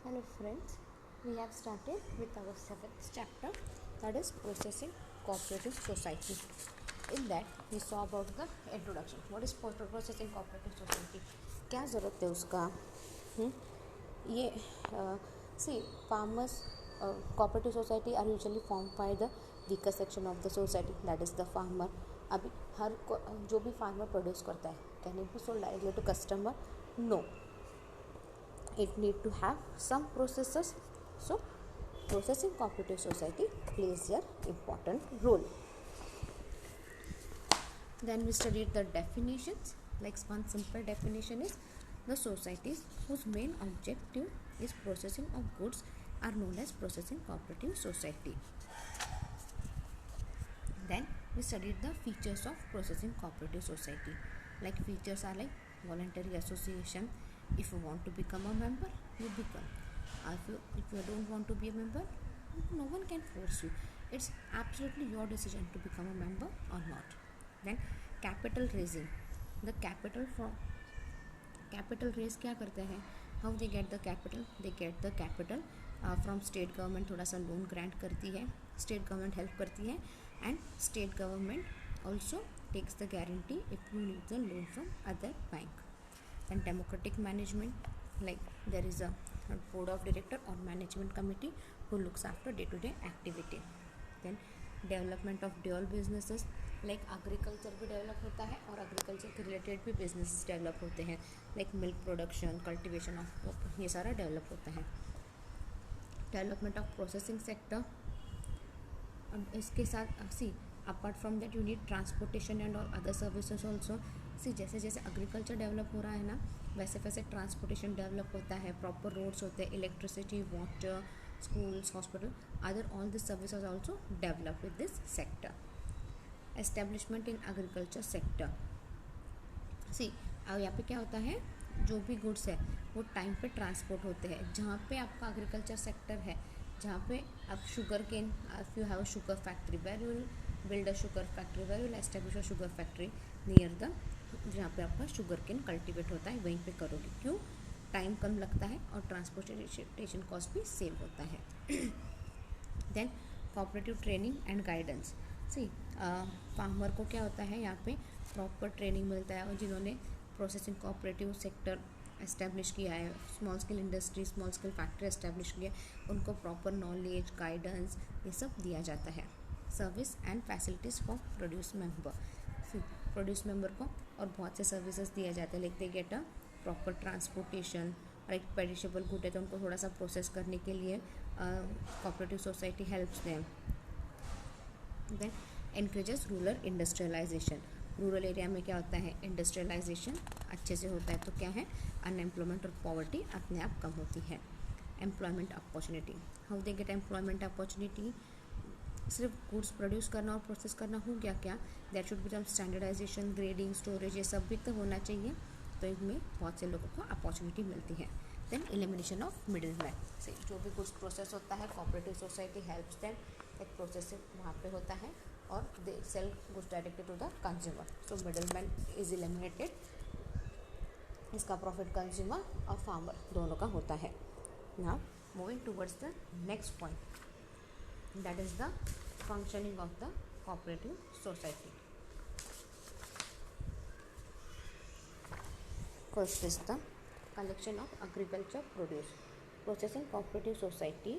Hello friends, we have started with our 7th chapter, that is Processing Cooperative Society. In that we saw about the introduction. What is Processing Cooperative Society? क्या ज़रूरत है उसका? ये see farmers cooperative society are usually formed by the weaker section of the society, that is the farmer. अभी हर जो भी farmer produce करता है, can it be sold directly to customer? No, it need to have some processes. So processing cooperative society plays an important role. Then we studied the definitions. Like one simple definition is the societies whose main objective is processing of goods are known as processing cooperative society. Then we studied the features of processing cooperative society. Like features are like voluntary association. If you want to become a member, you become. If you don't want to be a member, no one can force you. It's absolutely your decision to become a member or not. Then capital raising. The capital raise क्या करते हैं? How they get the capital? They get the capital from state government. थोड़ा सा loan grant करती है, state government help करती है, and state government also takes the guarantee if you need the loan from other bank. And democratic management, like there is a board of director or management committee who looks after day-to-day activity. Then development of dual businesses, like agriculture भी develop होता है और agriculture के related भी businesses develop होते हैं, like milk production, cultivation of, ये सारा डेवलप होता है. Development of processing sector. अब इसके साथ see apart from that you need transportation and और अदर सर्विसेज ऑल्सो. सी जैसे जैसे एग्रीकल्चर डेवलप हो रहा है ना, वैसे वैसे ट्रांसपोर्टेशन डेवलप होता है, प्रॉपर रोड्स होते हैं, electricity, water, schools, hospital, other all the services also develop with this sector. Establishment in agriculture sector. See, अब यहाँ पे क्या होता है, जो भी गुड्स है वो टाइम पे ट्रांसपोर्ट होते हैं. जहाँ पे आपका एग्रीकल्चर सेक्टर है, जहाँ पे आप sugar cane, if you have a sugar factory, where you will build a sugar factory, where you will establish a sugar factory near the, जहाँ पे आपका शुगर केन कल्टिवेट होता है, वहीं पे करोगे. क्यों? टाइम कम लगता है और ट्रांसपोर्टेशन कॉस्ट भी सेव होता है. Then cooperative training and guidance. See farmer को क्या होता है, यहाँ पे प्रॉपर ट्रेनिंग मिलता है, और जिन्होंने प्रोसेसिंग कोऑपरेटिव सेक्टर एस्टेब्लिश किया है, small scale industry, small scale factory establish किया है, उनको प्रॉपर नॉलेज, गाइडेंस, ये सब दिया जाता है. Service and facilities for produce member. Produce member को और बहुत से सर्विसेज दिया जाता है, like they get a proper transportation, और एक पेरिशेबल गुड है तो उनको थोड़ा सा प्रोसेस करने के लिए cooperative society helps them. Then encourages rural industrialization. Rural area में क्या होता है, इंडस्ट्रियलाइजेशन अच्छे से होता है, तो क्या है, अनएम्प्लॉयमेंट और पॉवर्टी अपने आप कम होती है. Employment opportunity. How they get employment opportunity? सिर्फ गुड्स प्रोड्यूस करना और प्रोसेस करना हो गया क्या? That should be some standardization, grading, storage, ये सब भी तो होना चाहिए, तो इनमें बहुत से लोगों को अपॉर्चुनिटी मिलती है. Then elimination of middle man. से जो भी गुड्स प्रोसेस होता है, कोऑपरेटिव सोसाइटी हेल्प्स देम, एक प्रोसेस वहाँ पे होता है और they sell goods directly to the consumer. So middle man is eliminated. इसका प्रॉफिट कंज्यूमर और फार्मर दोनों का होता है. Now moving towards the next point, that is the functioning of the cooperative society. First is the collection of agriculture produce. Processing cooperative society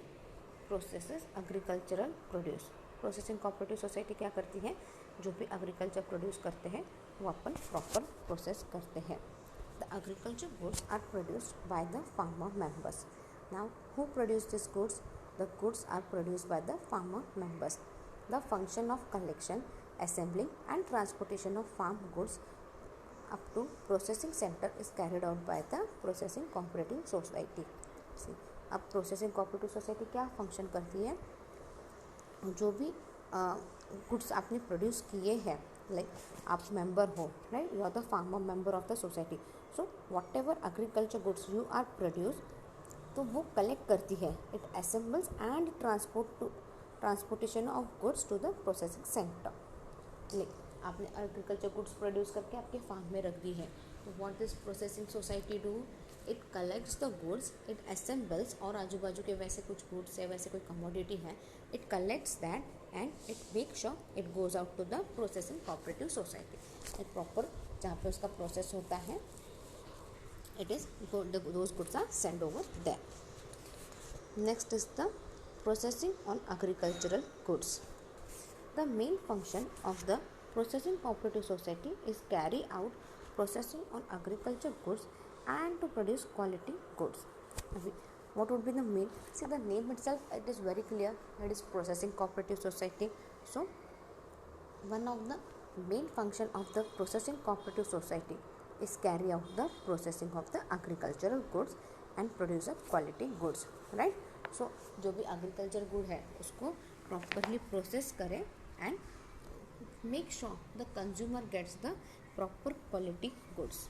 processes agricultural produce. Processing cooperative society क्या करती है, जो भी agriculture produce करते हैं वो अपन proper process करते हैं. The agriculture goods are produced by the farmer members. Now who produce these goods? The goods are produced by the farmer members. The function of collection, assembling and transportation of farm goods up to processing center is carried out by the processing cooperative society. See, अब processing cooperative society क्या function करती है, जो भी goods आपने produce किए हैं, like आप मेंबर हो, right, you are the farmer member of the society, so whatever agriculture goods you are produce, तो वो कलेक्ट करती है. It assembles and transportation of goods to the processing centre. Like आपने agriculture goods produce करके आपके farm में रख दी है, तो what this processing society do, it collects the goods, it assembles, और आजू बाजू के वैसे कुछ गुड्स है, वैसे कोई कमोडिटी है, it collects that and it make sure it goes out to the processing cooperative society. एक प्रॉपर जहाँ पे उसका प्रोसेस होता है, it is those goods are sent over there. Next is the processing on agricultural goods. The main function of the processing cooperative society is carry out processing on agriculture goods and to produce quality goods. What would be the main? See, the name itself, it is very clear. It is processing cooperative society. So one of the main function of the processing cooperative society is carry out the processing of the agricultural goods and produce a quality goods, right? So जो भी agriculture good है उसको properly process करें and make sure the consumer gets the proper quality goods.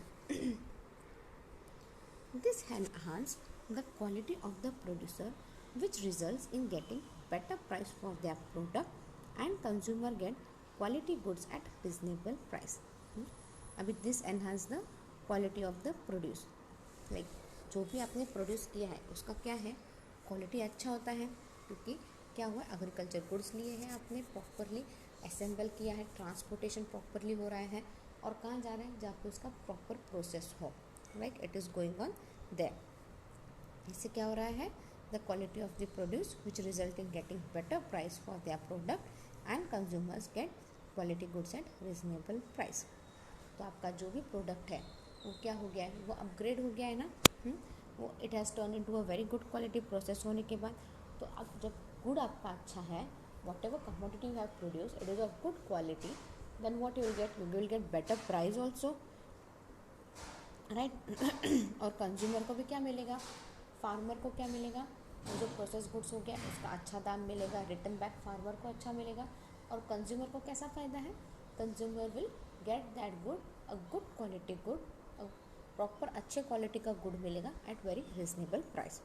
This enhance the quality of the producer, which results in getting better price for their product and consumer get quality goods at reasonable price. अभी this enhance the quality of the produce, like जो भी आपने produce किया है उसका क्या है, quality अच्छा होता है, क्योंकि क्या हुआ, एग्रीकल्चर गुड्स लिए हैं आपने, प्रॉपरली असेंबल किया है, ट्रांसपोर्टेशन प्रॉपरली हो रहा है, और कहाँ जा रहा है, जहाँ पे उसका प्रॉपर प्रोसेस हो, like it is going on their. इससे क्या हो रहा है, the quality of the produce which result in getting better price for their product and consumers gate quality goods at reasonable price. तो आपका जो भी प्रोडक्ट है वो क्या हो गया है, वो अपग्रेड हो गया है ना, वो it has turn into a very good quality process होने के बाद। तो अब जब गुड आपका अच्छा है, whatever commodity you have produce, it is of good quality, then what you will get better price also, right. और कंज्यूमर को भी क्या मिलेगा, फार्मर को क्या मिलेगा, जो प्रोसेस गुड्स हो गया उसका अच्छा दाम मिलेगा, रिटर्न बैक फार्मर को अच्छा मिलेगा, और कंज्यूमर को कैसा फ़ायदा है, consumer will get that good, a good quality good, proper अच्छे क्वालिटी का गुड मिलेगा एट वेरी रिजनेबल प्राइस।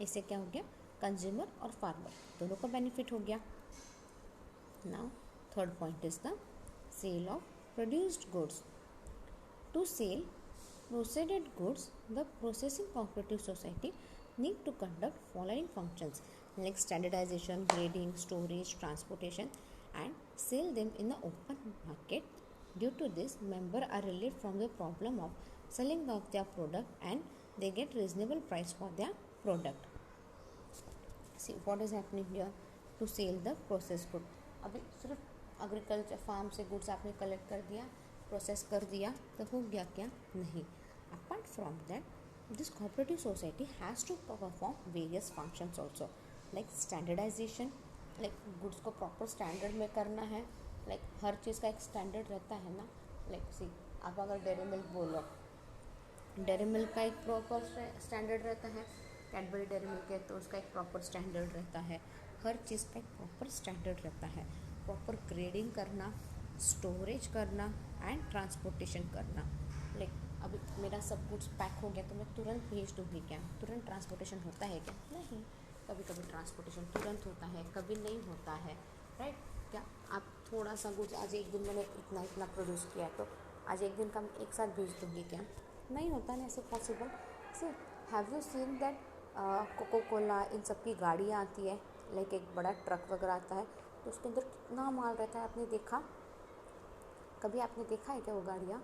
इससे क्या हो गया, कंज्यूमर और फार्मर दोनों को बेनिफिट हो गया। Now third point is the sale of produced goods. To sell processed goods, the processing cooperative society need to conduct following functions like standardization, grading, storage, transportation, and sell them in the open market. Due to this, members are relieved from the problem of selling off their product and they get reasonable price for their product. See what is happening here, to sell the processed good. अभी सिर्फ agriculture farm से goods आपने collect कर दिया, process कर दिया, तो हो गया क्या, नहीं। Apart from that, this cooperative society has to perform various functions also, like standardization, like goods को proper standard में करना है, like हर चीज़ का एक standard रहता है ना, like see आप अगर डेयरी मिल्क बोलो, डेयरी मिल्क का एक प्रॉपर स्टैंडर्ड रहता है, कैडबरी डेयरी मिल्क है तो उसका एक प्रॉपर स्टैंडर्ड रहता है, हर चीज़ का एक प्रॉपर स्टैंडर्ड रहता है, प्रॉपर ग्रेडिंग करना, स्टोरेज करना एंड ट्रांसपोर्टेशन करना। लाइक अभी मेरा सब कुछ पैक हो गया तो मैं तुरंत भेज दूँगी क्या, तुरंत ट्रांसपोर्टेशन होता है क्या, नहीं, कभी कभी ट्रांसपोर्टेशन तुरंत होता है, कभी नहीं होता है, राइट। क्या आप थोड़ा सा कुछ आज एक दिन मैंने इतना इतना प्रोड्यूस किया तो आज एक दिन का मैं एक साथ भेज दूँगी क्या, नहीं होता ना ऐसे possible. So have you seen that Coca Cola इन सब की गाड़ियाँ आती है, लाइक एक बड़ा ट्रक वगैरह आता है तो उसके अंदर कितना माल रहता है, आपने देखा, कभी आपने देखा है क्या वो गाड़ियाँ,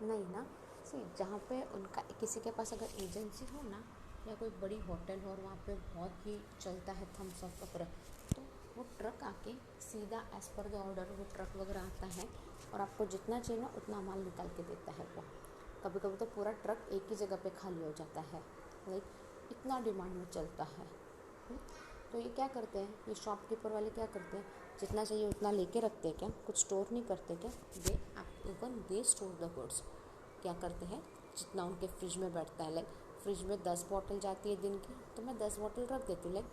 नहीं ना। सी जहाँ पे उनका किसी के पास अगर एजेंसी हो ना, या कोई बड़ी होटल हो और वहाँ पे बहुत ही चलता है थम्स अप वगैरह, तो वो ट्रक आके सीधा एज़ पर द ऑर्डर वो ट्रक वगैरह आता है और आपको जितना चाहिए ना उतना माल निकाल के देता है वो। कभी कभी तो पूरा ट्रक एक ही जगह पे खाली हो जाता है, लाइक इतना डिमांड में चलता है। तो ये क्या करते हैं, ये शॉपकीपर वाले क्या करते हैं, जितना चाहिए उतना लेके रखते हैं क्या, कुछ स्टोर नहीं करते क्या, दे स्टोर द गुड्स। क्या करते हैं, जितना उनके फ्रिज में बैठता है, लाइक फ्रिज में 10 बॉटल जाती है दिन की तो मैं 10 बॉटल रख देती हूँ, लाइक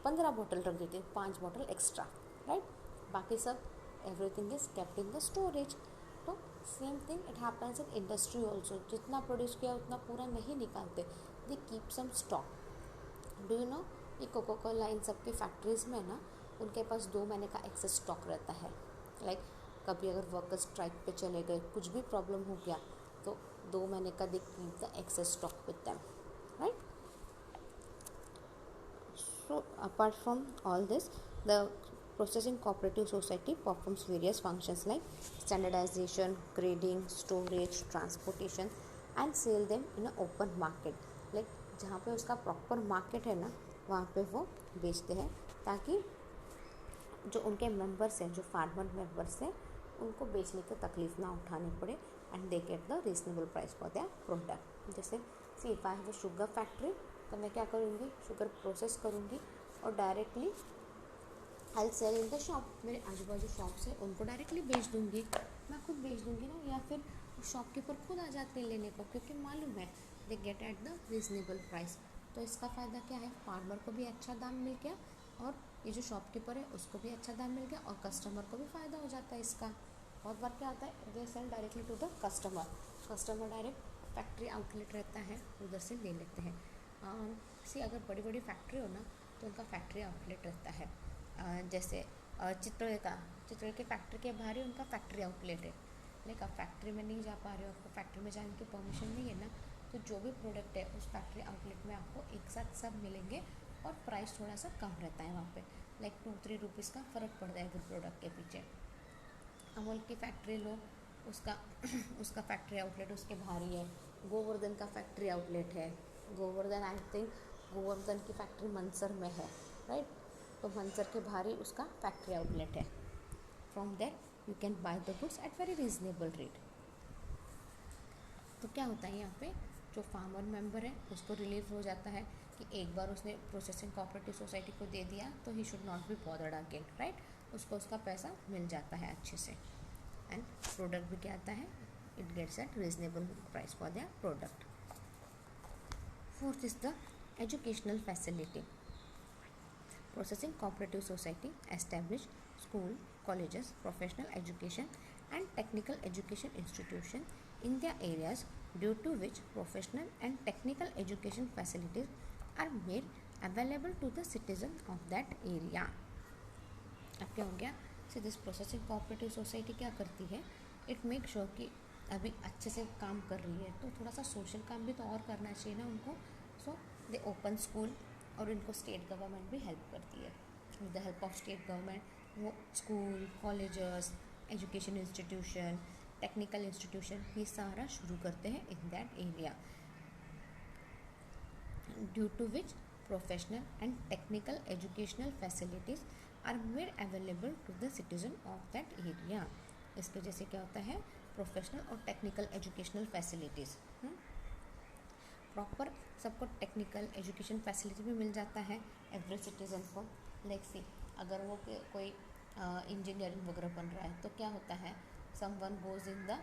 15 बॉटल रख देती हूँ, 5 बॉटल एक्स्ट्रा, राइट। बाकी सब everything is kept in the storage. तो same thing it happens in industry also, जितना प्रोड्यूस किया उतना पूरा नहीं निकालते, they keep some stock. Do you know, ये कोको कोला इन सब की फैक्ट्रीज़ में ना उनके पास 2 महीने का एक्सेस स्टॉक रहता है, लाइक कभी अगर वर्कर्स स्ट्राइक पे चले गए, कुछ भी प्रॉब्लम हो गया तो 2 महीने का they keep the excess stock with them, So apart from all this, the processing cooperative society performs various functions like standardization, grading, storage, transportation and sell them in an open market. Like जहाँ पे उसका proper market है ना, वहाँ पे वो बेचते हैं ताकि जो उनके मेंबर्स हैं, जो फार्मर मेंबर्स हैं, उनको बेचने की तकलीफ ना उठानी पड़े and they get the reasonable price for their product. जैसे see if I have a sugar factory, तो मैं क्या करूँगी, शुगर प्रोसेस करूँगी और directly I sell in the shop. मेरे आजू बाजू शॉप्स है उनको डायरेक्टली बेच दूँगी, मैं खुद बेच दूँगी ना, या फिर शॉपकीपर खुद आ जाते हैं लेने को, क्योंकि मालूम है they get at the reasonable price. तो इसका फ़ायदा क्या है, फार्मर को भी अच्छा दाम मिल गया और ये जो शॉपकीपर है उसको भी अच्छा दाम मिल गया और कस्टमर को भी फ़ायदा हो जाता है इसका. बहुत बार क्या होता है, they sell directly to the customer, customer direct factory outlet रहता है उधर से ले लेते हैं. सी अगर बड़ी बड़ी फैक्ट्री हो ना तो उनका फैक्ट्री आउटलेट रहता है. जैसे चित्रों के फैक्ट्री के बाहर ही उनका फैक्ट्री आउटलेट है. लाइक आप फैक्ट्री में नहीं जा पा रहे हो, आपको फैक्ट्री में जाने की परमिशन नहीं है ना, तो जो भी प्रोडक्ट है उस फैक्ट्री आउटलेट में आपको एक साथ सब मिलेंगे और प्राइस थोड़ा सा कम रहता है वहाँ पे. लाइक 2-3 रुपीज़ का फ़र्क पड़ जाएगा प्रोडक्ट के पीछे. अमूल की फैक्ट्री लो, उसका उसका फैक्ट्री आउटलेट उसके बाहर ही है. गोवर्धन का फैक्ट्री आउटलेट है. गोवर्धन आई थिंक गोवर्धन की फैक्ट्री मंदसर में है, राइट. तो मंदसर के बाहर ही उसका फैक्ट्री आउटलेट है. From there you can buy the goods at very reasonable rate. तो क्या होता है यहाँ पे, जो फार्मर मेंबर है उसको रिलीफ हो जाता है कि एक बार उसने प्रोसेसिंग कोऑपरेटिव सोसाइटी को दे दिया तो he should not be bothered again, right. उसको उसका पैसा मिल जाता है अच्छे से एंड प्रोडक्ट भी क्या आता है, it gets at reasonable price for their product. Fourth is the educational facility. Processing cooperative society establish school, colleges, professional education and technical education institution in their areas, due to which professional and technical education facilities are made available to the citizen of that area. अब क्या हो गया, so this processing cooperative society क्या करती है, it make sure कि अभी अच्छे से काम कर रही है तो थोड़ा सा सोशल काम भी तो और करना चाहिए ना उनको. सो दे ओपन स्कूल और इनको स्टेट गवर्नमेंट भी हेल्प करती है. With the help of state government वो school, colleges, education institution, technical institution ये सारा शुरू करते हैं in that area, due to which professional and technical educational facilities are made available to the citizen of that area. इसके जैसे क्या होता है, प्रोफेशनल और टेक्निकल एजुकेशनल फैसिलिटीज़, प्रॉपर सबको टेक्निकल एजुकेशन फैसिलिटी भी मिल जाता है एवरी सिटीज़न को. लाइक सी अगर वो कोई इंजीनियरिंग वगैरह बन रहा है तो क्या होता है, समवन गोज इन द,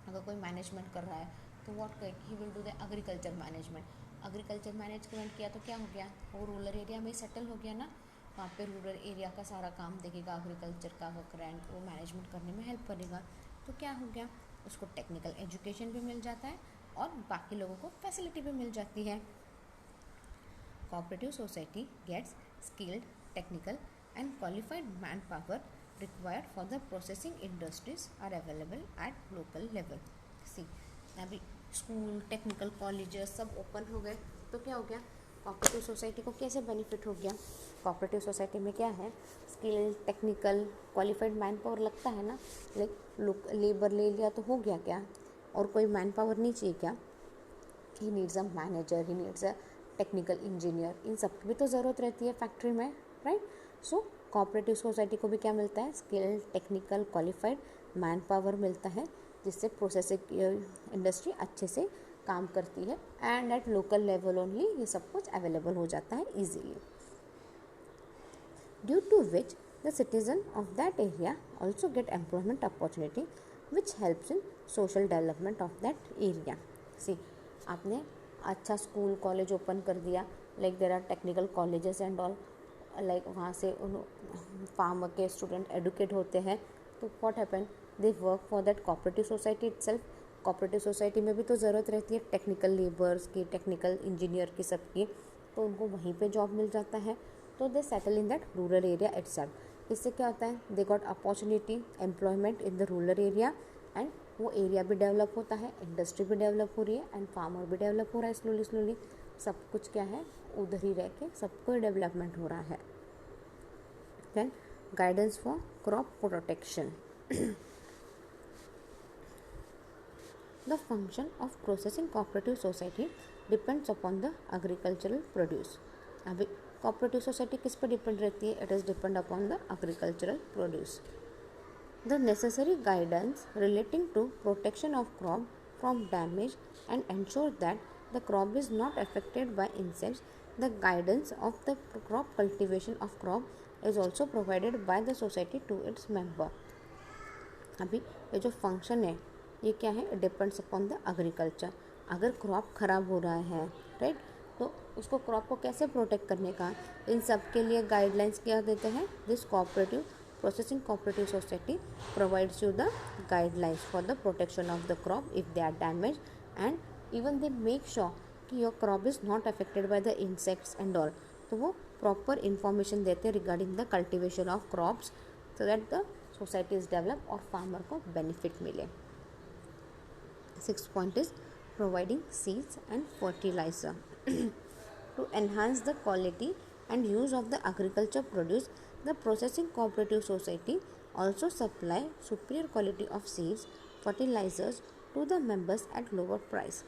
अगर कोई मैनेजमेंट कर रहा है तो what he will do the agriculture management. Agriculture management किया तो क्या हो गया, वो रूरल एरिया में सेटल हो गया ना, वहाँ पे रूरल एरिया का सारा काम देखेगा, एग्रीकल्चर का वर्क एंड वो मैनेजमेंट करने में हेल्प करेगा. तो क्या हो गया, उसको टेक्निकल एजुकेशन भी मिल जाता है और बाकी लोगों को फैसिलिटी भी मिल जाती है. Cooperative society gets skilled, technical and qualified man power required for the processing industries are available at local level. See अभी स्कूल, टेक्निकल कॉलेजेस सब ओपन हो गए तो क्या हो गया, कोऑपरेटिव सोसाइटी को कैसे बेनिफिट हो गया. कोऑपरेटिव सोसाइटी में क्या है, skill, technical, qualified man power लगता है ना. लाइक लेबर ले लिया तो हो गया क्या, और कोई मैन पावर नहीं चाहिए क्या. He needs a manager, he needs a technical engineer, इन सब की भी तो ज़रूरत रहती है फैक्ट्री में, राइट. सो कोऑपरेटिव सोसाइटी को भी क्या मिलता है, skill, technical, qualified man power मिलता है, जिससे प्रोसेसिंग इंडस्ट्री अच्छे से काम करती है and at local level only ये सब कुछ अवेलेबल हो जाता है easily. Due to which the citizen of that area also get employment opportunity which helps in social development of that area. See आपने अच्छा स्कूल, कॉलेज ओपन कर दिया, like there are technical colleges and all, like वहाँ से उन farmer के student educate होते हैं तो what happen, they work for that cooperative society itself. Cooperative society में भी तो ज़रूरत रहती है टेक्निकल लेबर्स की, टेक्निकल इंजीनियर की, सबकी, तो उनको वहीं पे जॉब मिल जाता है. तो they settle in that rural area itself. इससे क्या होता है, they got opportunity employment in the rural area and वो एरिया भी डेवलप होता है, इंडस्ट्री भी डेवलप हो रही है एंड फार्मर भी डेवलप हो रहा है स्लोली स्लोली. सब कुछ क्या है, उधर ही रह के सबको डेवलपमेंट हो रहा है. Then guidance for crop protection. The function of processing cooperative society depends upon the agricultural produce. अभी cooperative society किस पर डिपेंड रहती है? It is depend upon the agricultural produce. The necessary guidance relating to protection of crop from damage and ensure that the crop is not affected by insects. The guidance of the crop cultivation of crop is also provided by the society to its member. अभी ये जो function है ये क्या है, depends upon the agriculture. अगर crop ख़राब हो रहा है, राइट, तो उसको क्रॉप को कैसे प्रोटेक्ट करने का, इन सब के लिए गाइडलाइंस क्या देते हैं. This cooperative processing cooperative society provides you the guidelines for the protection of the crop if they are damage, and even they make sure कि your crop is not affected by the insects and all. तो वो proper information देते हैं regarding the cultivation of crops so that the society is develop और farmer को benefit मिले. 6th point is providing seeds and fertilizer. To enhance the quality and use of the agriculture produce, the processing cooperative society also supply superior quality of seeds, fertilizers to the members at lower price.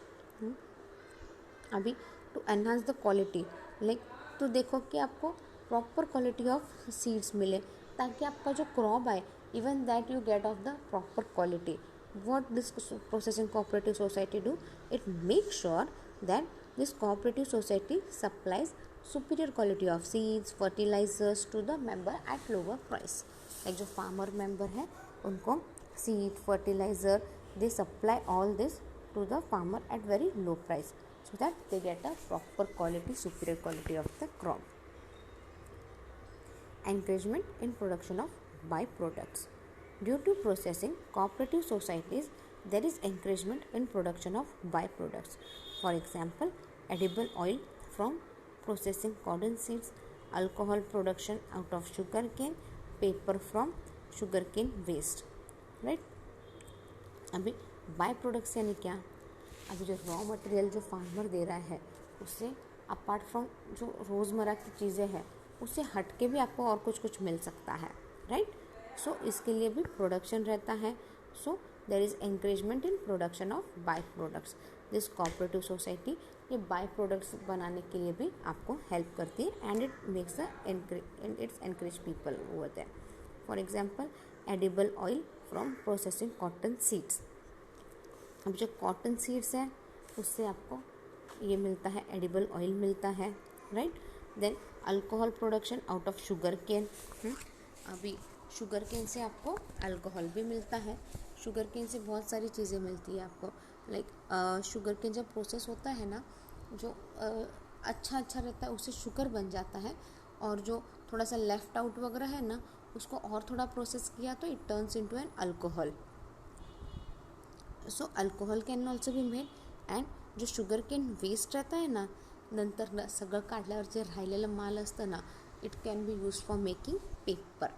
अभी to enhance the quality, like तो देखो कि आपको proper quality of seeds मिले ताकि आपका जो crop आए even that you get of the proper quality. What this processing cooperative society do? It makes sure that this cooperative society supplies superior quality of seeds, fertilizers to the member at lower price. Like जो farmer member है उनको seed, fertilizer, they supply all this to the farmer at very low price so that they get a proper quality, superior quality of the crop. Encouragement in production of byproducts. Due to processing cooperative societies, there is encouragement in production of byproducts. For example, edible oil from processing cotton seeds, alcohol production out of sugarcane, paper from sugarcane waste. Right? अभी by products यानी क्या? अभी जो raw material जो farmer दे रहा है उससे apart from जो रोज़मर्रा की चीज़ें हैं उससे हट के भी आपको और कुछ मिल सकता है, राइट. सो इसके लिए भी प्रोडक्शन रहता है. So there is encouragement in production of by products. This cooperative society ये बाय प्रोडक्ट्स बनाने के लिए भी आपको हेल्प करती है and it makes its encourage people over there. For example edible oil from processing cotton seeds. अब जो कॉटन सीड्स हैं उससे आपको ये मिलता है, एडिबल ऑयल मिलता है, right. Then alcohol production out of sugar cane. अभी शुगर केन से आपको अल्कोहल भी मिलता है. शुगर केन से बहुत सारी चीज़ें मिलती है आपको. लाइक शुगर केन जब प्रोसेस होता है ना, जो अच्छा रहता है उससे शुगर बन जाता है, और जो थोड़ा सा लेफ्ट आउट वगैरह है ना उसको और थोड़ा प्रोसेस किया तो it turns into an alcohol. So alcohol can also be made. And जो शुगर केन वेस्ट रहता है ना, नंतर सगळं काढल्यावर जे राहिलेलं माल असतं ना, it can be use for making paper.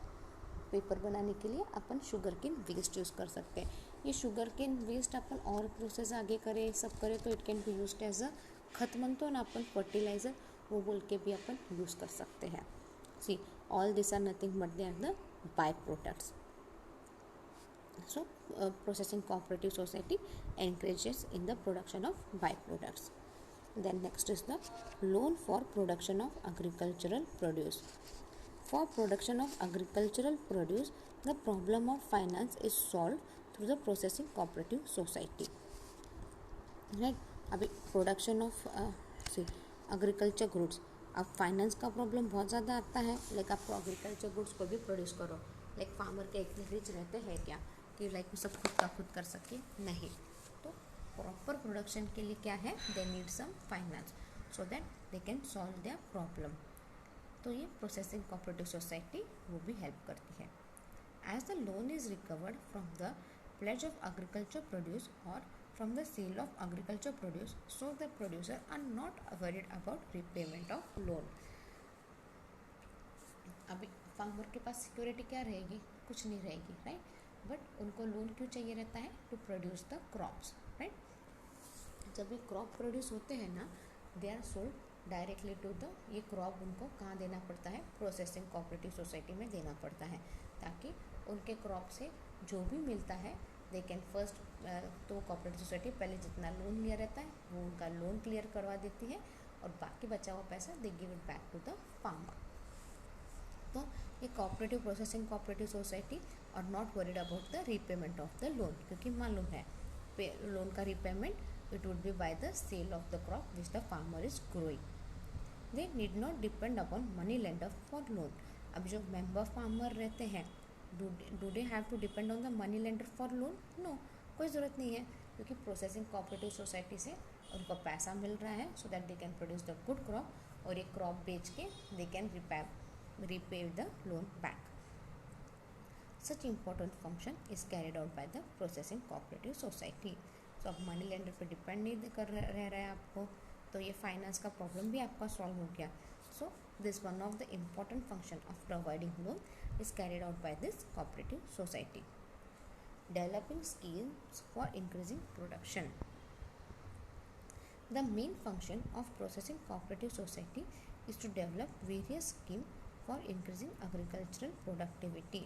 Paper बनाने के लिए अपन शुगर केन वेस्ट यूज़ कर सकते हैं. ये शुगर केन वेस्ट अपन और प्रोसेस आगे करें सब करें तो it can be use as a खत म्हणतो ना अपन, फर्टिलाइज़र, वो बोल के भी अपन यूज़ कर सकते हैं. See all this are nothing but they are the by products. So, processing cooperative society encourages in the production of byproducts. Then next is the loan for production of agricultural produce. For production of agricultural produce, the problem of finance is solved through the processing cooperative society. Right? अभी production of agriculture goods, अब finance का problem बहुत ज़्यादा आता है. Like आपको agriculture goods को भी प्रोड्यूस करो. लाइक फार्मर के इतने रिच रहते हैं क्या कि लाइक सब खुद कर सके? नहीं. तो प्रॉपर प्रोडक्शन के लिए क्या है, they need some finance so that they can solve their problem. तो ये प्रोसेसिंग कोऑपरेटिव सोसाइटी वो भी हेल्प करती है. As the loan is recovered from the pledge of agriculture produce और from the sale of agriculture produce, so the producer are not worried about repayment of loan. अभी farmer के पास security क्या रहेगी? कुछ नहीं रहेगी, राइट. बट उनको लोन क्यों चाहिए रहता है? To produce the crops, right. जब भी क्रॉप प्रोड्यूस होते हैं ना they are sold directly to the, ये क्रॉप उनको कहाँ देना पड़ता है, प्रोसेसिंग कोऑपरेटिव सोसाइटी में देना पड़ता है, ताकि उनके क्रॉप से जो भी मिलता है दे कैन फर्स्ट, तो कोऑपरेटिव सोसाइटी पहले जितना लोन लिया रहता है वो उनका लोन क्लियर करवा देती है, और बाकी बचा हुआ पैसा they give it back to the farmer. तो ये कोऑपरेटिव प्रोसेसिंग कोऑपरेटिव सोसाइटी और not worried about the repayment of the loan, क्योंकि मालूम है लोन का repayment it would be by the sale of the crop which the farmer is growing. They need not depend upon money lender for loan. अब जो member farmer रहते हैं, do they have to depend on the money lender for loan? No, कोई ज़रूरत नहीं है, क्योंकि processing cooperative society से उनको पैसा मिल रहा है सो that they can produce the good crop, और एक क्रॉप बेच के they can repay the loan back. Such important function is carried out by the processing cooperative society. So अब मनी लेंडर पे डिपेंड नहीं कर रह रहा है आपको, तो ये फाइनेंस का प्रॉब्लम भी आपका सॉल्व हो गया. So this one of the important function of providing loan is carried out by this cooperative society. Developing schemes for increasing production. The main function of processing cooperative society is to develop various schemes for increasing agricultural productivity.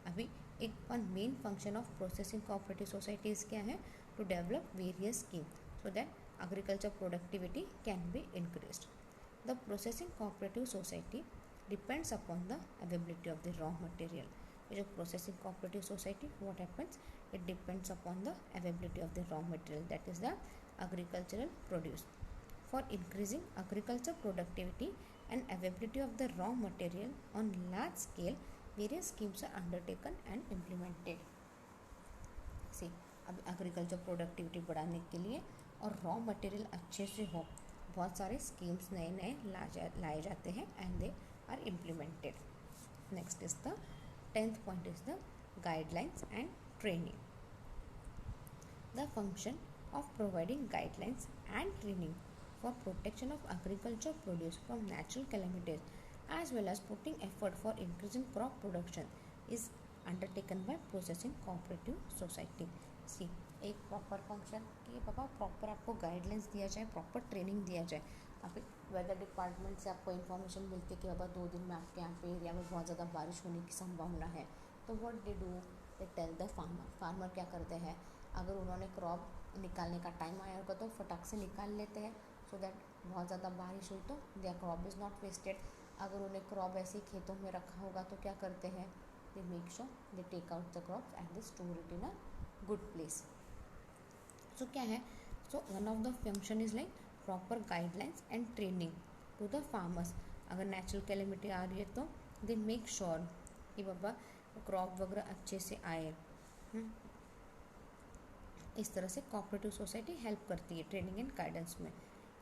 अभी एक one main function of processing cooperative societies क्या है? To develop various scheme so that agriculture productivity can be increased. The processing cooperative society depends upon the availability of the raw material. जो processing cooperative society, what happens? It depends upon the availability of the raw material, that is the agricultural produce. For increasing agriculture productivity and availability of the raw material on large scale, various schemes are undertaken and implemented. See, अब agriculture productivity बढ़ाने के लिए और raw material अच्छे से हो, बहुत सारे स्कीम्स नए नए लाए जाते हैं and they are implemented. Next is the 10th point is the guidelines and training. The function of providing guidelines and training for protection of agriculture produce from natural calamities as well as putting effort for increasing crop production is undertaken by processing cooperative society. See, एक proper function कि पापा proper आपको guidelines दिया जाए, proper training दिया जाए. अभी weather department से आपको इन्फॉर्मेशन मिलती है कि पापा 2 दिन में आपके यहाँ पे एरिया में बहुत ज़्यादा बारिश होने की संभावना है, तो what they do, they tell the farmer क्या करते हैं, अगर उन्होंने क्रॉप निकालने का टाइम आया होगा तो फटाक से निकाल लेते हैं सो दैट बहुत ज़्यादा बारिश हुई तो their crop is not wasted. अगर उन्हें क्रॉप ऐसे ही खेतों में रखा होगा तो क्या करते हैं, they make sure they take out the crop and they store it in a good place. So क्या है, so one of the function is like proper guidelines and training to the farmers. अगर natural calamity आ रही है तो दे make sure कि बाबा crop वगैरह अच्छे से आए. इस तरह से कोऑपरेटिव सोसाइटी हेल्प करती है ट्रेनिंग एंड गाइडेंस में.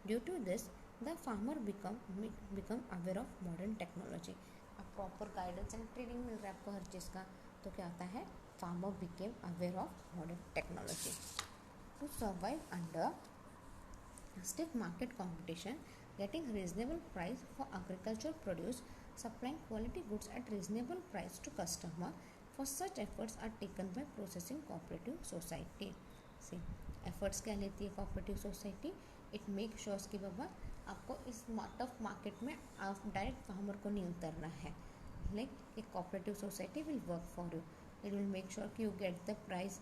Due to this the farmer become aware of modern technology. अब प्रॉपर गाइडेंस एंड ट्रेनिंग मिल रहा है आपको हर चीज़ का, तो क्या होता है, farmer became aware of modern technology. To survive under stiff market competition, getting reasonable price for agricultural produce, supplying quality goods at reasonable price to customer. For such efforts are taken by processing cooperative society. See, efforts क्या लेती है cooperative society? It make sure कि बाबा आपको इस tough market में आप direct farmer को नहीं उतरना है. Like a cooperative society will work for you. It will make sure कि you get the price,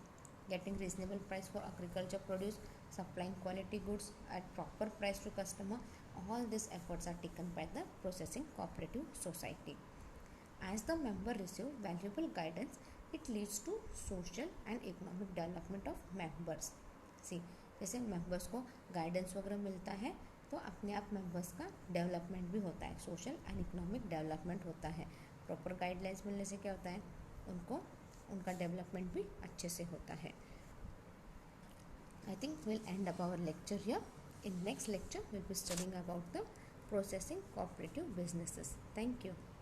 getting reasonable price for agriculture produce, supplying quality goods at proper price to customer. All these efforts are taken by the processing cooperative society. As the member receive valuable guidance, it leads to social and economic development of members. See, जैसे members को guidance वगैरह मिलता है तो अपने आप members का development भी होता है, social and economic development होता है. Proper guidelines मिलने से क्या होता है, उनको उनका डेवलपमेंट भी अच्छे से होता है. I think we'll end up our lecture here. In next lecture, we'll be studying about the processing cooperative businesses. Thank you.